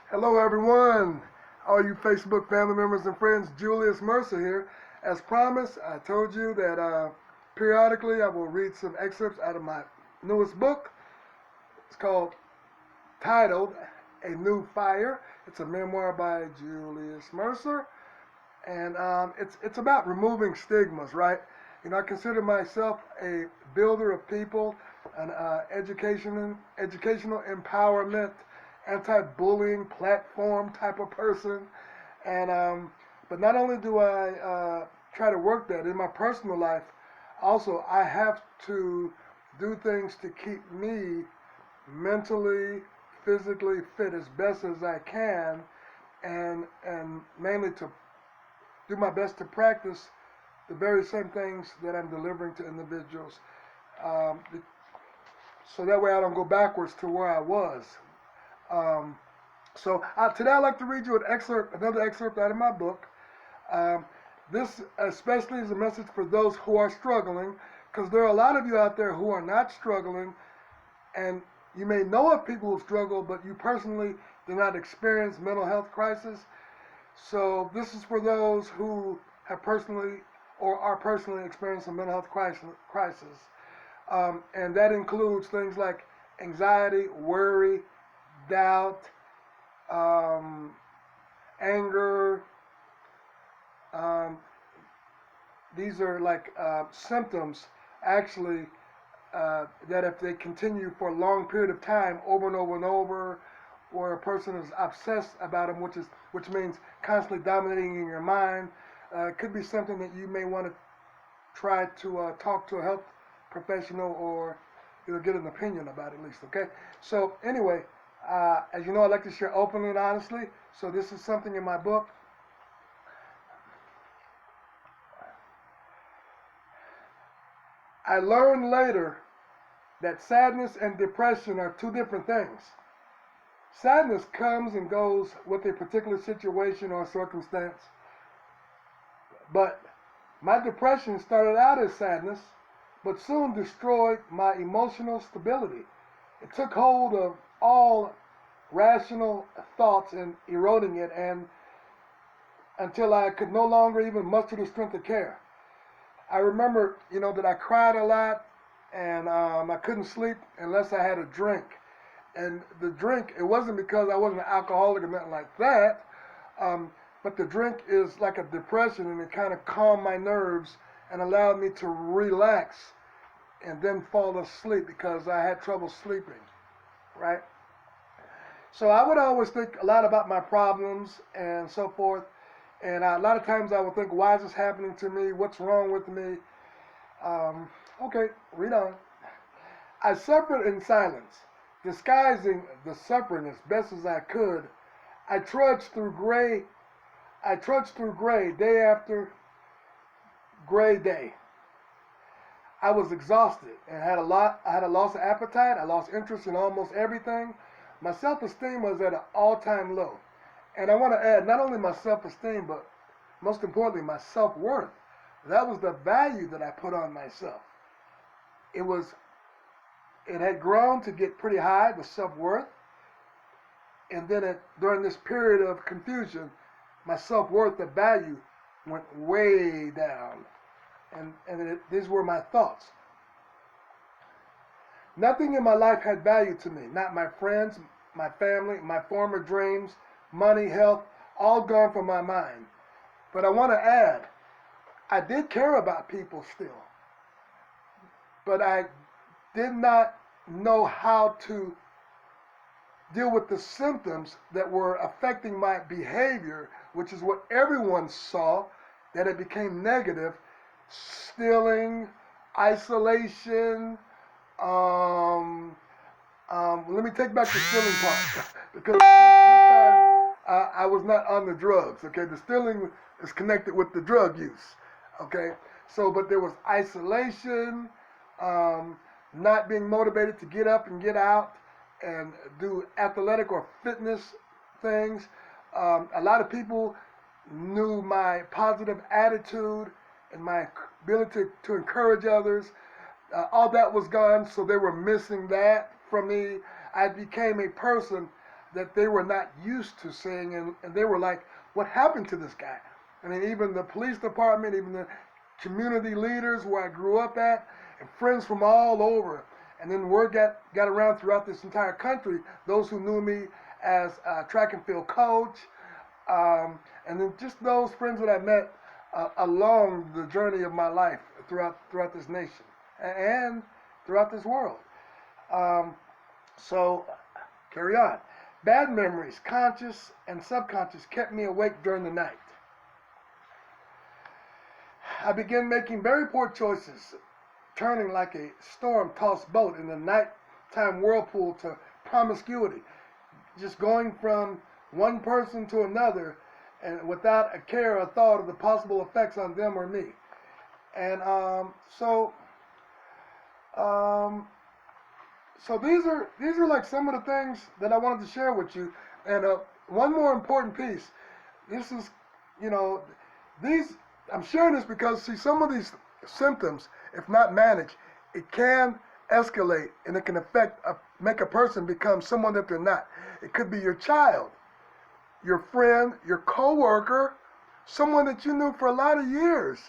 Hello, everyone. All you Facebook family members and friends, Julius Mercer here. As promised, I told you that periodically I will read some excerpts out of my newest book. It's titled A New Fire. It's a memoir by Julius Mercer, and it's about removing stigmas, right? I consider myself a builder of people, an educational empowerment, anti-bullying platform type of person, and but not only do I try to work that in my personal life, also I have to do things to keep me mentally, physically fit as best as I can, and mainly to do my best to practice the very same things that I'm delivering to individuals, um, so that way I don't go backwards to where I was. Um, Today I'd like to read you another excerpt out of my book. Um, this especially is a message for those who are struggling, because there are a lot of you out there who are not struggling, and you may know of people who struggle, but you personally do not experience mental health crisis. So this is for those who have personally or are personally experiencing a mental health crisis. And that includes things like anxiety, worry, doubt, um, anger. Um, these are like symptoms, actually, that if they continue for a long period of time, over and over and over, or a person is obsessed about them, which means constantly dominating in your mind, it could be something that you may want to try to talk to a health professional, or get an opinion about it at least. Okay. So anyway, as you know, I like to share openly and honestly. So this is something in my book. I learned later that sadness and depression are two different things. Sadness comes and goes with a particular situation or circumstance, but my depression started out as sadness, but soon destroyed my emotional stability. It took hold of all rational thoughts and eroding it, and until I could no longer even muster the strength to care. I remember, that I cried a lot, and I couldn't sleep unless I had a drink. And the drink, it wasn't because I wasn't an alcoholic or nothing like that, but the drink is like a depression, and it kind of calmed my nerves and allowed me to relax and then fall asleep because I had trouble sleeping, right? So I would always think a lot about my problems and so forth. And a lot of times I would think, why is this happening to me? What's wrong with me? Okay, read on. I suffered in silence, disguising the suffering as best as I could. I trudged through gray. I trudged through gray day after gray day. I was exhausted and I had a loss of appetite. I lost interest in almost everything. My self-esteem was at an all-time low. And I want to add, not only my self-esteem, but most importantly, my self-worth. That was the value that I put on myself. It had grown to get pretty high, the self-worth. And then during this period of confusion, my self-worth, the value, went way down. And these were my thoughts. Nothing in my life had value to me. Not my friends, my family, my former dreams, money, health, all gone from my mind. But I want to add, I did care about people still. But I did not know how to deal with the symptoms that were affecting my behavior, which is what everyone saw, that it became negative. Stealing, isolation. Let me take back the stealing part because this time I was not on the drugs. Okay, the stealing is connected with the drug use. Okay, but there was isolation, not being motivated to get up and get out and do athletic or fitness things. A lot of people knew my positive attitude and my ability to encourage others. All that was gone, so they were missing that from me. I became a person that they were not used to seeing, and they were like, what happened to this guy? I mean, even the police department, even the community leaders where I grew up at, and friends from all over. And then word got around throughout this entire country, those who knew me as a track and field coach, and then just those friends that I met along the journey of my life throughout this nation and throughout this world. So, carry on. Bad memories, conscious and subconscious, kept me awake during the night. I began making very poor choices, turning like a storm-tossed boat in the nighttime whirlpool to promiscuity, just going from one person to another, and without a care or thought of the possible effects on them or me. And so these are like some of the things that I wanted to share with you. And one more important piece. This is, I'm sharing this because, see, some of these symptoms, if not managed, it can escalate and it can make a person become someone that they're not. It could be your child, your friend, your coworker, someone that you knew for a lot of years.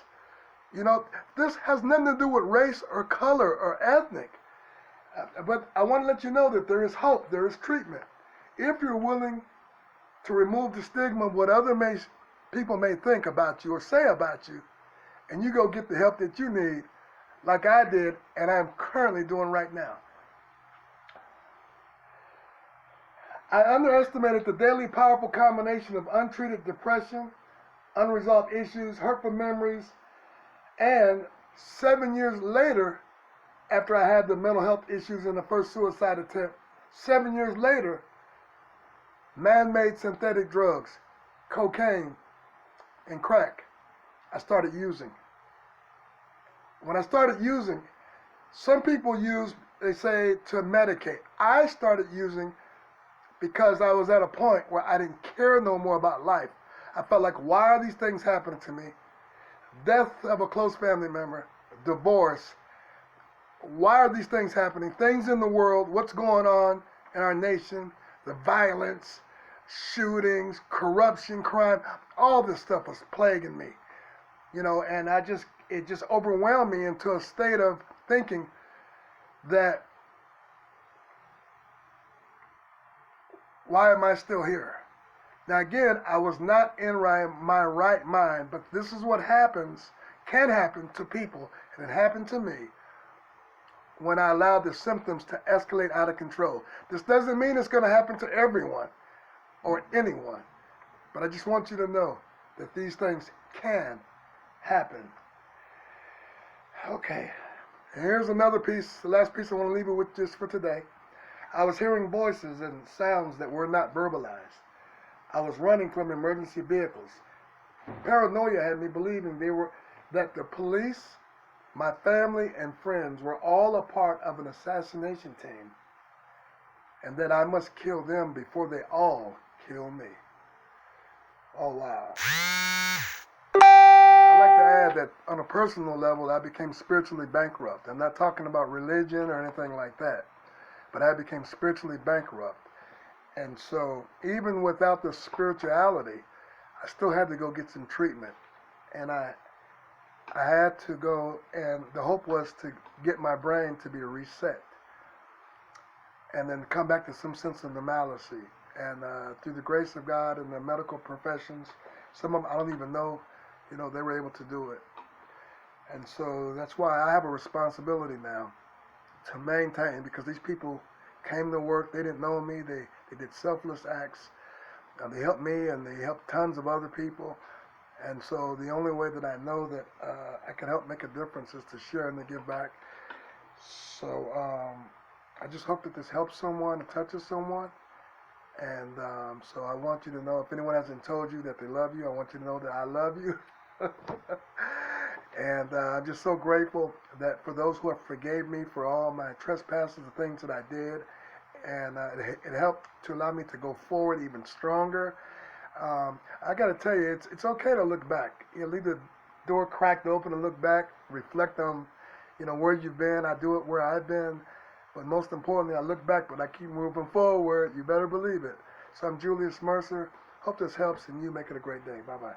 This has nothing to do with race or color or ethnic. But I want to let you know that there is hope, there is treatment. If you're willing to remove the stigma of what other people may think about you or say about you, and you go get the help that you need, like I did, and I'm currently doing right now. I underestimated the daily powerful combination of untreated depression, unresolved issues, hurtful memories, and 7 years later, after I had the mental health issues in the first suicide attempt, 7 years later, man-made synthetic drugs, cocaine, and crack, I started using. When I started using, some people use, they say, to medicate. I started using because I was at a point where I didn't care no more about life. I felt like, why are these things happening to me? Death of a close family member, divorce. Why are these things happening? Things in the world, what's going on in our nation, the violence, shootings, corruption, crime, all this stuff was plaguing me. And it just overwhelmed me into a state of thinking that, why am I still here? Now again, I was not in my right mind, but this is what can happen to people, and it happened to me when I allowed the symptoms to escalate out of control. This doesn't mean it's going to happen to everyone or anyone, but I just want you to know that these things can happen. Okay, and here's another piece, the last piece I want to leave you with just for today. I was hearing voices and sounds that were not verbalized. I was running from emergency vehicles. Paranoia had me believing that the police, my family, and friends were all a part of an assassination team, and that I must kill them before they all kill me. Oh, wow. I'd like to add that on a personal level, I became spiritually bankrupt. I'm not talking about religion or anything like that, but I became spiritually bankrupt. And so even without the spirituality, I still had to go get some treatment. And I had to go, and the hope was to get my brain to be reset and then come back to some sense of normalcy. And through the grace of God and the medical professions, some of them I don't even know, they were able to do it. And so that's why I have a responsibility now to maintain, because these people came to work, they didn't know me, they did selfless acts, they helped me and they helped tons of other people. And so the only way that I know that I can help make a difference is to share and to give back. So I just hope that this helps someone, it touches someone. And so I want you to know, if anyone hasn't told you that they love you, I want you to know that I love you. And I'm just so grateful that for those who have forgave me for all my trespasses, the things that I did. And it helped to allow me to go forward even stronger. I got to tell you, it's okay to look back. Leave the door cracked open and look back, reflect on, where you've been. I do it where I've been. But most importantly, I look back, but I keep moving forward. You better believe it. So I'm Julius Mercer. Hope this helps and you make it a great day. Bye-bye.